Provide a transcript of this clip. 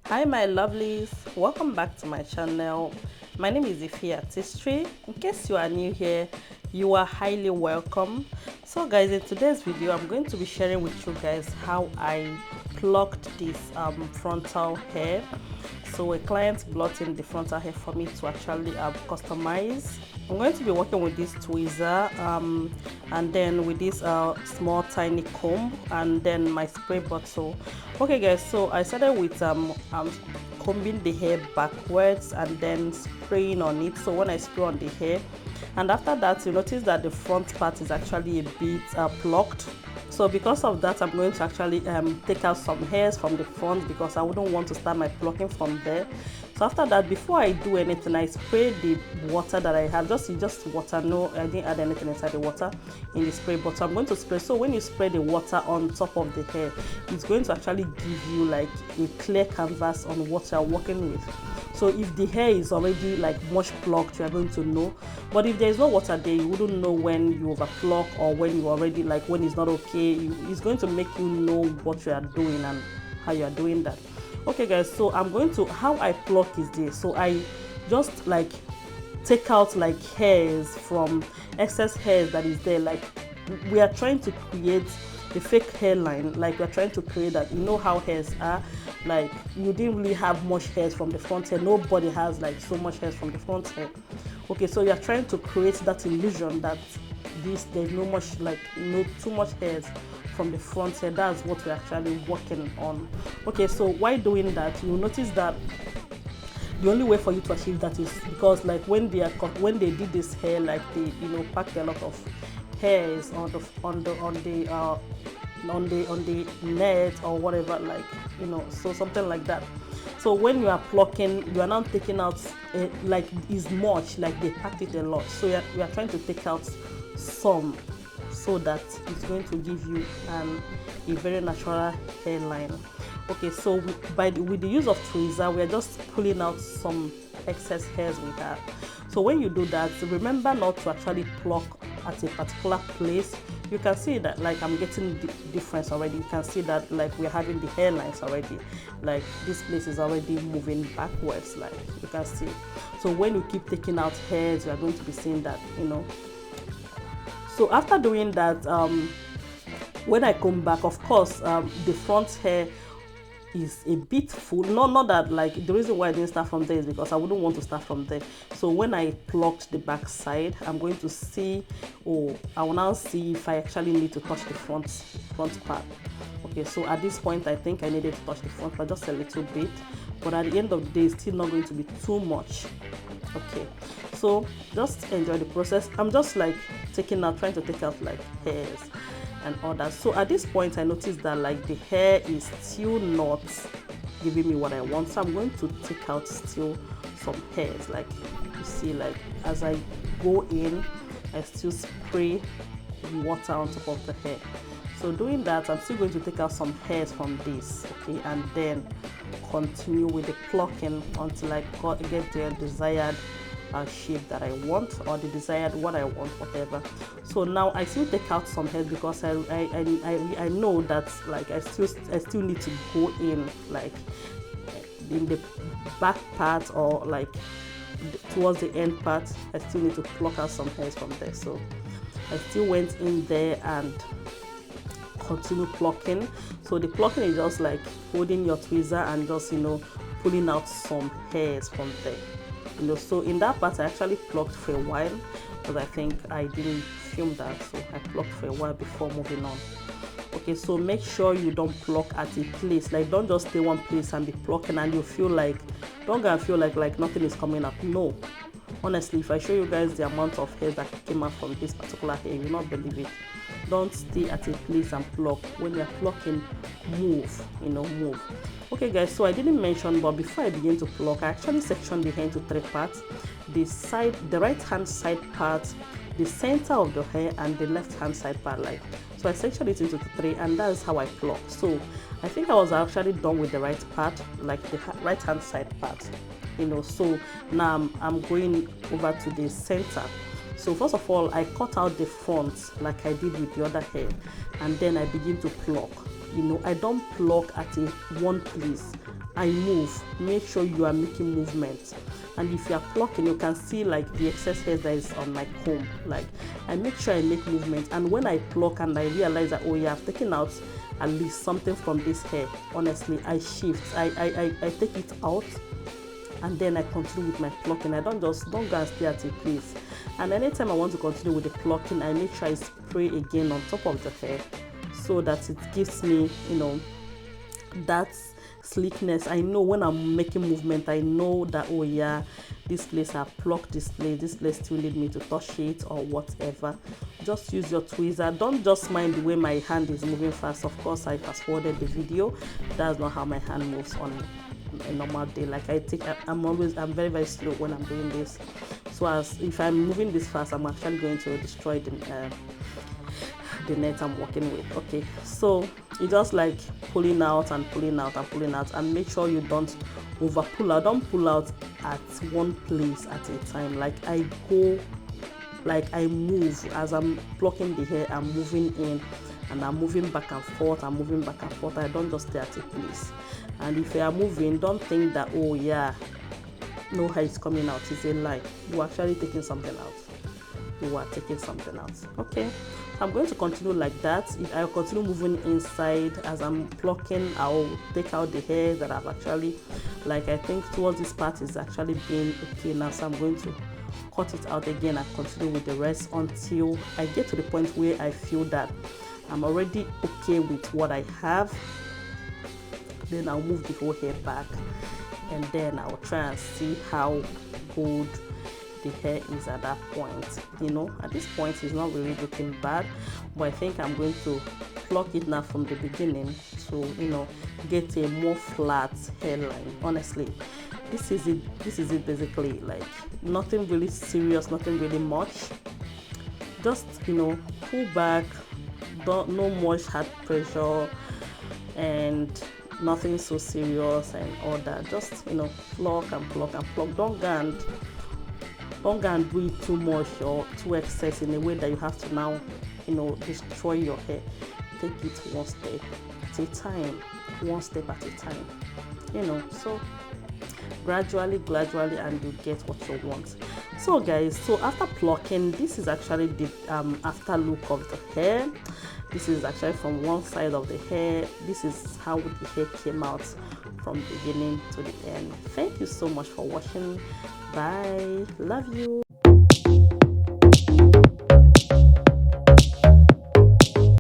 Hi my lovelies, welcome back to my channel. My name is Ife Artistry. In case you are new here, you are highly welcome. So guys, in today's video I'm going to be sharing with you guys how I plucked this frontal hair. So a client brought in the frontal hair for me to actually customize. I'm going to be working with this tweezer and then with this small tiny comb and then my spray bottle. Okay guys, so I started with combing the hair backwards and then spraying on it. So when I spray on the hair, and after that you notice that the front part is actually a bit plucked. So because of that, I'm going to actually take out some hairs from the front because I wouldn't want to start my plucking from there. So after that, before I do anything, I spray the water that I have, just water. No, I didn't add anything inside the water in the spray bottle. I'm going to spray. So when you spray the water on top of the hair, it's going to actually give you like a clear canvas on what you're working with. So if the hair is already like much plucked, you are going to know. But if there is no water there, you wouldn't know when you over pluck or when you already like when it's not okay. It's going to make you know what you are doing and how you are doing that. Okay guys, so I'm going to, how I pluck is this. So I just like take out like hairs from excess hairs that is there. Like we are trying to create the fake hairline, like we're trying to create that. You know how hairs are, like you didn't really have much hairs from the front hair. Nobody has like so much hairs from the front hair. Okay, so you're trying to create that illusion that there's no much, like no too much hairs from the front hair. That's what we're actually working on. Okay, so while doing that, you'll notice that the only way for you to achieve that is because like when they did this hair, like they packed a lot of hairs on the net or whatever, like so something like that. So when you are plucking, you are now taking out like is much, like they packed it a lot. So we are trying to take out some so that it's going to give you a very natural hairline. Okay, so with the use of tweezer, we are just pulling out some excess hairs we have. So when you do that, remember not to actually pluck at a particular place. You can see that like I'm getting the difference already. You can see that like we're having the hairlines already, like this place is already moving backwards, like you can see. So when you keep taking out hairs, you are going to be seeing that, So after doing that, when I come back, of course, the front hair is a bit full. Not that, like, the reason why I didn't start from there is because I wouldn't want to start from there. So when I plucked the back side, I'm going to see, I will now see if I actually need to touch the front part. Okay, so at this point I think I needed to touch the front part just a little bit, but at the end of the day it's still not going to be too much. Okay, so just enjoy the process. I'm just like trying to take out like hairs and all that. So at this point I noticed that like the hair is still not giving me what I want, so I'm going to take out still some hairs. Like you see, like as I go in, I still spray water on top of the hair. So doing that, I'm still going to take out some hairs from this, okay, and then continue with the plucking until I get the desired shape that I want, or the desired what I want, whatever. So now I still take out some hairs because I know that like I still need to go in like in the back part or like towards the end part. I still need to pluck out some hairs from there. So I still went in there and continue plucking. So the plucking is just like holding your tweezer and just pulling out some hairs from there. So in that part I actually plucked for a while because I think I didn't film that, so I plucked for a while before moving on. Okay, so make sure you don't pluck at a place. Like don't just stay one place and be plucking and you feel like, don't gonna feel like nothing is coming up. No, honestly, if I show you guys the amount of hair that came out from this particular hair, you will not believe it. Don't stay at a place and pluck. When you're plucking, move, move. Okay guys, so I didn't mention, but before I begin to pluck, I actually sectioned the hair into 3 parts: the right hand side part, the center of the hair, and the left hand side part. Like, so I sectioned it into 3, and that's how I pluck. So I think I was actually done with the right part, like the right hand side part, So now I'm going over to the center. So first of all, I cut out the front like I did with the other hair, and then I begin to pluck. I don't pluck at one place. I move, make sure you are making movement. And if you are plucking, you can see like the excess hair that is on my comb. Like I make sure I make movement, and when I pluck and I realize that, oh yeah, I've taken out at least something from this hair, honestly, I shift, I take it out, and then I continue with my plucking. I don't go and stay at a place. And anytime I want to continue with the plucking, I make sure I spray again on top of the hair, so that it gives me, you know, that sleekness. I know when I'm making movement, I know that, oh yeah, this place I plucked, this place still need me to touch it or whatever. Just use your tweezer. Don't just mind the way my hand is moving fast. Of course, I fast forwarded the video. That's not how my hand moves on a normal day. Like I'm very, very slow when I'm doing this. So as if I'm moving this fast, I'm actually going to destroy the net I'm working with. Okay, so you just like pulling out and pulling out and pulling out, and make sure you don't over pull out. Don't pull out at one place at a time. Like I move as I'm plucking the hair. I'm moving in and I'm moving back and forth. I don't just stay at a place. And if you are moving, don't think that, oh yeah, no hair is coming out. It's a lie. You're actually taking something out. Okay, I'm going to continue like that. If I continue moving inside as I'm plucking, I'll take out the hair that I've actually, like, I think towards this part is actually being okay now. So I'm going to cut it out again and continue with the rest until I get to the point where I feel that I'm already okay with what I have. Then I'll move the whole hair back, and then I'll try and see how good the hair is at that point. You know, at this point it's not really looking bad, but I think I'm going to pluck it now from the beginning to, you know, get a more flat hairline. Honestly, this is it basically. Like nothing really serious, nothing really much. Just, you know, pull back, no much heart pressure, and nothing so serious and all that. Just, you know, pluck and pluck and pluck. Don't go and do it too much or too excess in a way that you have to now, you know, destroy your hair. Take it one step at a time, you know. So gradually, and you get what you want. So guys, so after plucking, this is actually the after look of the hair. This is actually from one side of the hair. This is how the hair came out from beginning to the end. Thank you so much for watching. Bye. Love you.